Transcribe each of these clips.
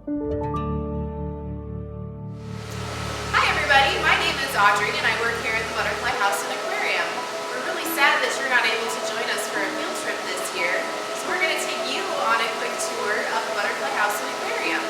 Hi everybody, my name is Audrey and I work here at the Butterfly House Aquarium. We're really sad that you're not able to join us for a field trip this year, so we're going to take you on a quick tour of the Butterfly House Aquarium.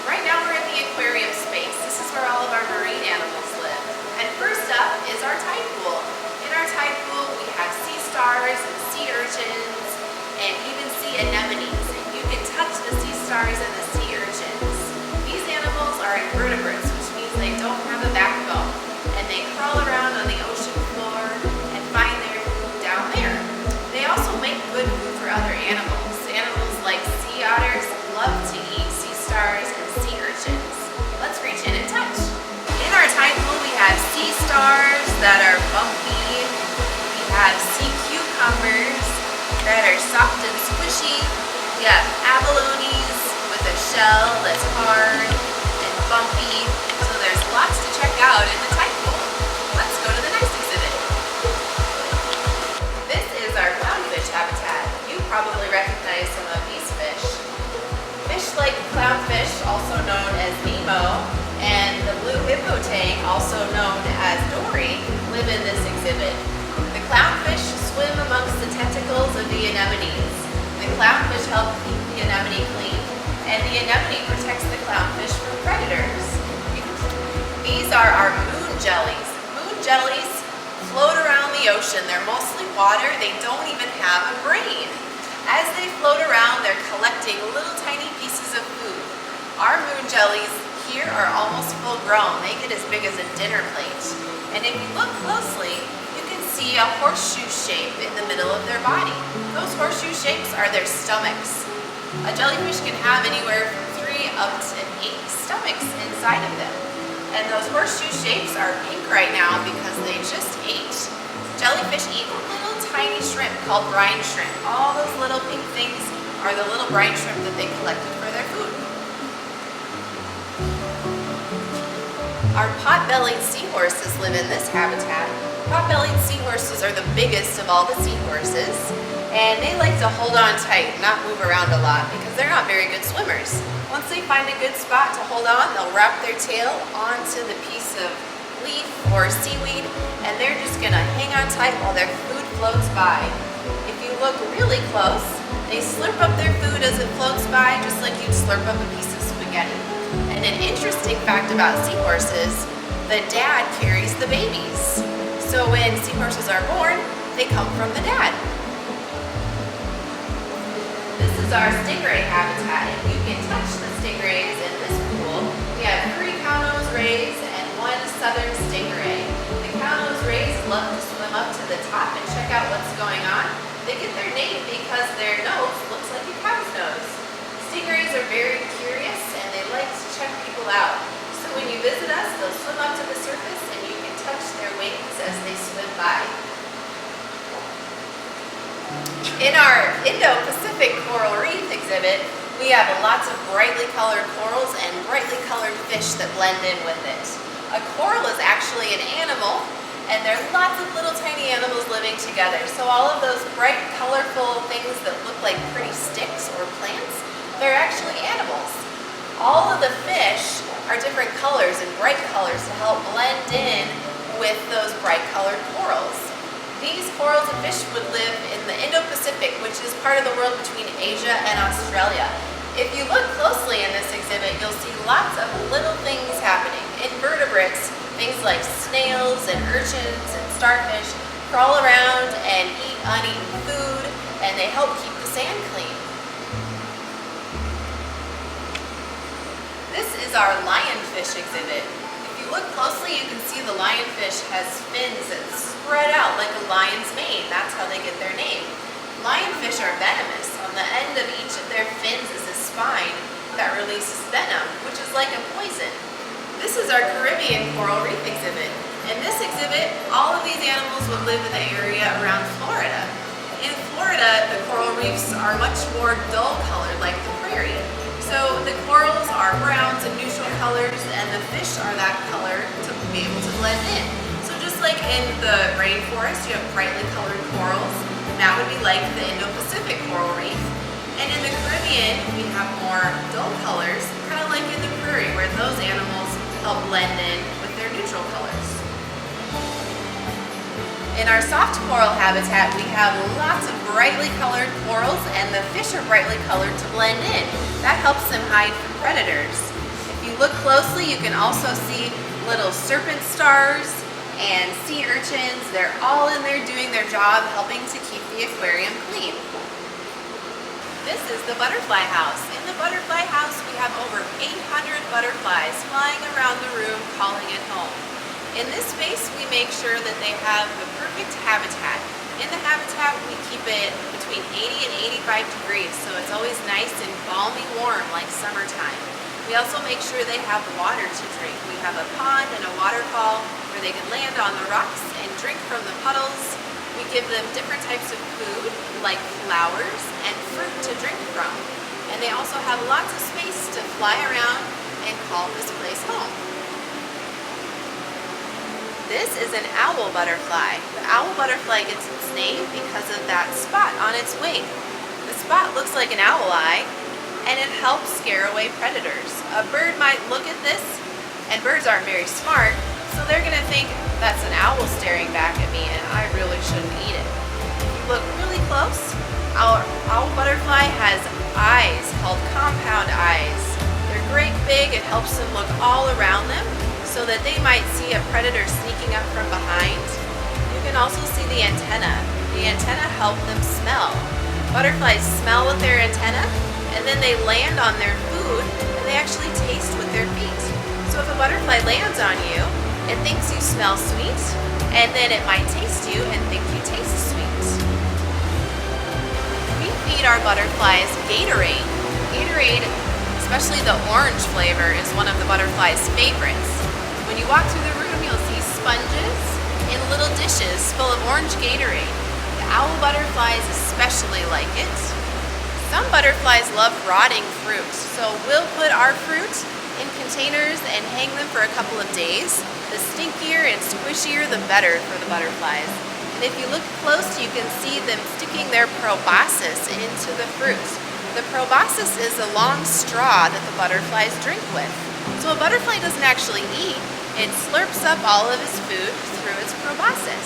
Right now we're in the aquarium space. This is where all of our marine animals live. And first up is our tide pool. In our tide pool we have sea stars and sea urchins and even sea anemones. And you can touch the sea stars and the sea urchins. These animals are invertebrates, which means they don't have a backbone, and they crawl around on the ocean floor and find their food down there. They also make good food for other animals. Animals like sea otters love to eat sea stars and sea urchins. Let's reach in and touch. In our tide pool we have sea stars that are bumpy. We have sea cucumbers that are soft and squishy. We have abalones with a shell that's hard and bumpy. So there's lots to check out in the tide pool. Let's go to the next exhibit. This is our clownfish habitat. You probably recognize some of these fish. Fish like clownfish, also known as Nemo, and the blue hippo tang, also known as Dory, live in this exhibit. The clownfish swim amongst the tentacles of the anemones. The clownfish help keep the anemone clean, and the anemone protects the clownfish from predators. These are our moon jellies. Moon jellies float around the ocean. They're mostly water. They don't even have a brain. As they float around, they're collecting little tiny pieces of food. Our moon jellies here are almost full grown. They get as big as a dinner plate. And if you look closely, you can see a horseshoe shape in the middle of their body. Those horseshoe shapes are their stomachs. A jellyfish can have anywhere from 3 up to 8 stomachs inside of them. And those horseshoe shapes are pink right now because they just ate. Jellyfish eat little tiny shrimp called brine shrimp. All those little pink things are the little brine shrimp that they collected for their food. Our pot-bellied seahorses live in this habitat. Pot-bellied seahorses are the biggest of all the seahorses, and they like to hold on tight, not move around a lot, because they're not very good swimmers. Once they find a good spot to hold on, they'll wrap their tail onto the piece of leaf or seaweed, and they're just gonna hang on tight while their food floats by. If you look really close, they slurp up their food as it floats by, just like you'd slurp up a piece of spaghetti. And an interesting fact about seahorses, the dad carries the babies. So when seahorses are born, they come from the dad. This is our stingray habitat, and you can touch the stingrays in this pool. We have 3 cow-nose rays and 1 southern stingray. The cow-nose rays love to swim up to the top and check out what's going on. They get their name because their nose looks like a cow's nose. Stingrays are very curious and they like to check people out. So when you visit us, they'll swim up to the surface and you can touch their wings as they swim by. In our Indo-Pacific coral reef exhibit, we have lots of brightly colored corals and brightly colored fish that blend in with it. A coral is actually an animal, and there are lots of little tiny animals living together. So all of those bright, colorful things that look like pretty sticks or plants, they're actually animals. All of the fish are different colors and bright colors to help blend in with those bright colored corals. These corals and fish would live in the Indo-Pacific, which is part of the world between Asia and Australia. If you look closely in this exhibit, you'll see lots of little things happening. Invertebrates, things like snails and urchins and starfish, crawl around and eat uneaten food, and they help keep the sand clean. This is our lionfish exhibit. Look closely, you can see the lionfish has fins that spread out like a lion's mane. That's how they get their name. Lionfish are venomous. On the end of each of their fins is a spine that releases venom, which is like a poison. This is our Caribbean coral reef exhibit. In this exhibit, all of these animals would live in the area around Florida. In Florida, the coral reefs are much more dull colored, like the prairie. So the corals are browns and neutral colors, and the fish are that color to be able to blend in. So just like in the rainforest, you have brightly colored corals, and that would be like the Indo-Pacific coral reef. And in the Caribbean, we have more dull colors, kind of like blend in with their neutral colors. In our soft coral habitat, we have lots of brightly colored corals, and the fish are brightly colored to blend in. That helps them hide from predators. If you look closely, you can also see little serpent stars and sea urchins. They're all in there doing their job, helping to keep the aquarium clean. This is the butterfly house. In the butterfly house, we have over 800 butterflies flying around the room, calling it home. In this space, we make sure that they have the perfect habitat. In the habitat, we keep it between 80 and 85 degrees, so it's always nice and balmy warm like summertime. We also make sure they have water to drink. We have a pond and a waterfall where they can land on the rocks and drink from the puddles. We give them different types of food, like flowers and fruit to drink from. And they also have lots of space to fly around and call this place home. This is an owl butterfly. The owl butterfly gets its name because of that spot on its wing. The spot looks like an owl eye, and it helps scare away predators. A bird might look at this, and birds aren't very smart, so they're gonna think that's an owl staring back at me and I really shouldn't eat it. If you look really close, our owl butterfly has eyes called compound eyes. They're great big. It helps them look all around them so that they might see a predator sneaking up from behind. You can also see the antenna. The antenna help them smell. Butterflies smell with their antenna, and then they land on their food, and they actually taste with their feet. So if a butterfly lands on you, it thinks you smell sweet, and then it might taste you and think you taste sweet. We feed our butterflies Gatorade. Gatorade, especially the orange flavor, is one of the butterflies' favorites. When you walk through the room, you'll see sponges in little dishes full of orange Gatorade. The owl butterflies especially like it. Some butterflies love rotting fruit, so we'll put our fruit in containers and hang them for a couple of days. The stinkier and squishier, the better for the butterflies. And if you look close, you can see them sticking their proboscis into the fruit. The proboscis is a long straw that the butterflies drink with. So a butterfly doesn't actually eat, it slurps up all of its food through its proboscis.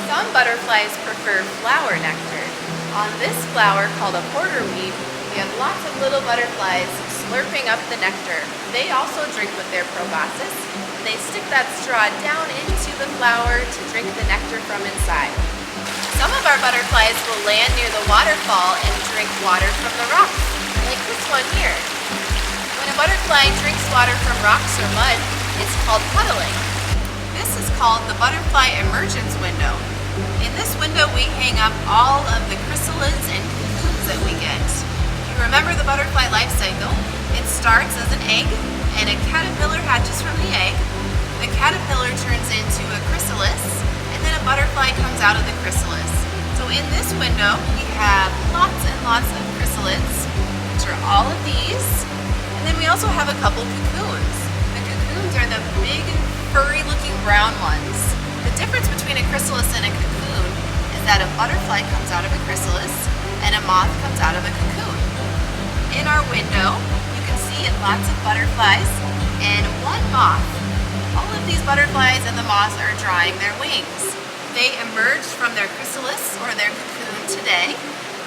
Some butterflies prefer flower nectar. On this flower, called a porterweed, we have lots of little butterflies slurping up the nectar. They also drink with their proboscis, and they stick that straw down into the flower to drink the nectar from inside. Some of our butterflies will land near the waterfall and drink water from the rocks, like this one here. When a butterfly drinks water from rocks or mud, it's called puddling. This is called the butterfly emergence window. In this window, we hang up all of the chrysalids and cocoons that we get. If you remember the butterfly life cycle, it starts as an egg, and a caterpillar hatches from the egg. The caterpillar turns into a chrysalis, and then a butterfly comes out of the chrysalis. So in this window, we have lots and lots of chrysalids, which are all of these. And then we also have a couple cocoons. The cocoons are the big, furry-looking brown ones. The difference between a chrysalis and a cocoon is that a butterfly comes out of a chrysalis and a moth comes out of a cocoon. In our window, you can see lots of butterflies and one moth. All of these butterflies and the moths are drying their wings. They emerged from their chrysalis or their cocoon today.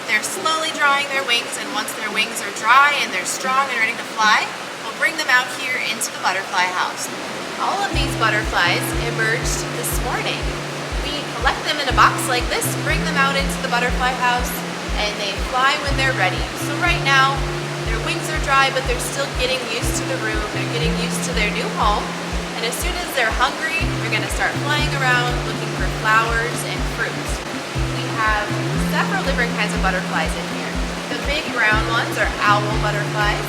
They're slowly drying their wings, and once their wings are dry and they're strong and ready to fly, we'll bring them out here into the butterfly house. All of these butterflies emerged this morning. We collect them in a box like this, bring them out into the butterfly house, and they fly when they're ready. So right now, their wings are dry, but they're still getting used to the room. They're getting used to their new home. And as soon as they're hungry, they're gonna start flying around looking for flowers and fruit. We have several different kinds of butterflies in here. The big brown ones are owl butterflies.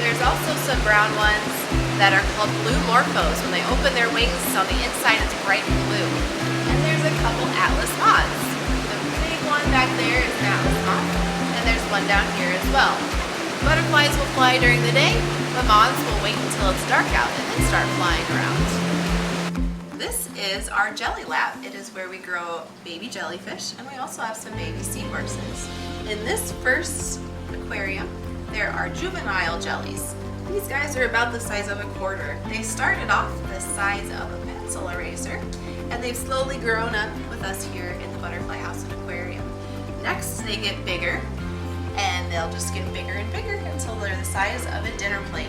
There's also some brown ones that are called blue morphos. When they open their wings, on the inside it's bright blue. And there's a couple atlas moths. The big one back there is an atlas moth, and there's one down here as well. Butterflies will fly during the day, but moths will wait until it's dark out and then start flying around. This is our jelly lab. It is where we grow baby jellyfish, and we also have some baby seahorses. In this first aquarium, there are juvenile jellies. These guys are about the size of a quarter. They started off the size of a pencil eraser, and they've slowly grown up with us here in the Butterfly House and Aquarium. Next, they get bigger, and they'll just get bigger and bigger until they're the size of a dinner plate.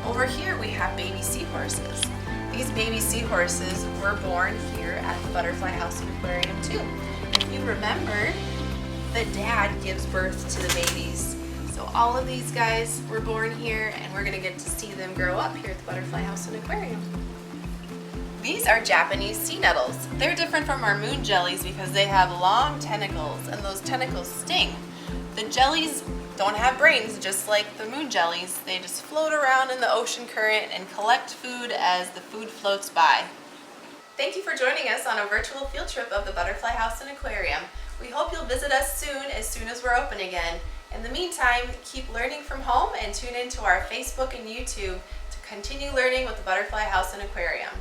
Over here we have baby seahorses. These baby seahorses were born here at the Butterfly House and Aquarium too. If you remember, the dad gives birth to the babies. So all of these guys were born here, and we're gonna get to see them grow up here at the Butterfly House and Aquarium. These are Japanese sea nettles. They're different from our moon jellies because they have long tentacles, and those tentacles sting. The jellies don't have brains, just like the moon jellies. They just float around in the ocean current and collect food as the food floats by. Thank you for joining us on a virtual field trip of the Butterfly House and Aquarium. We hope you'll visit us soon as we're open again. In the meantime, keep learning from home and tune into our Facebook and YouTube to continue learning with the Butterfly House and Aquarium.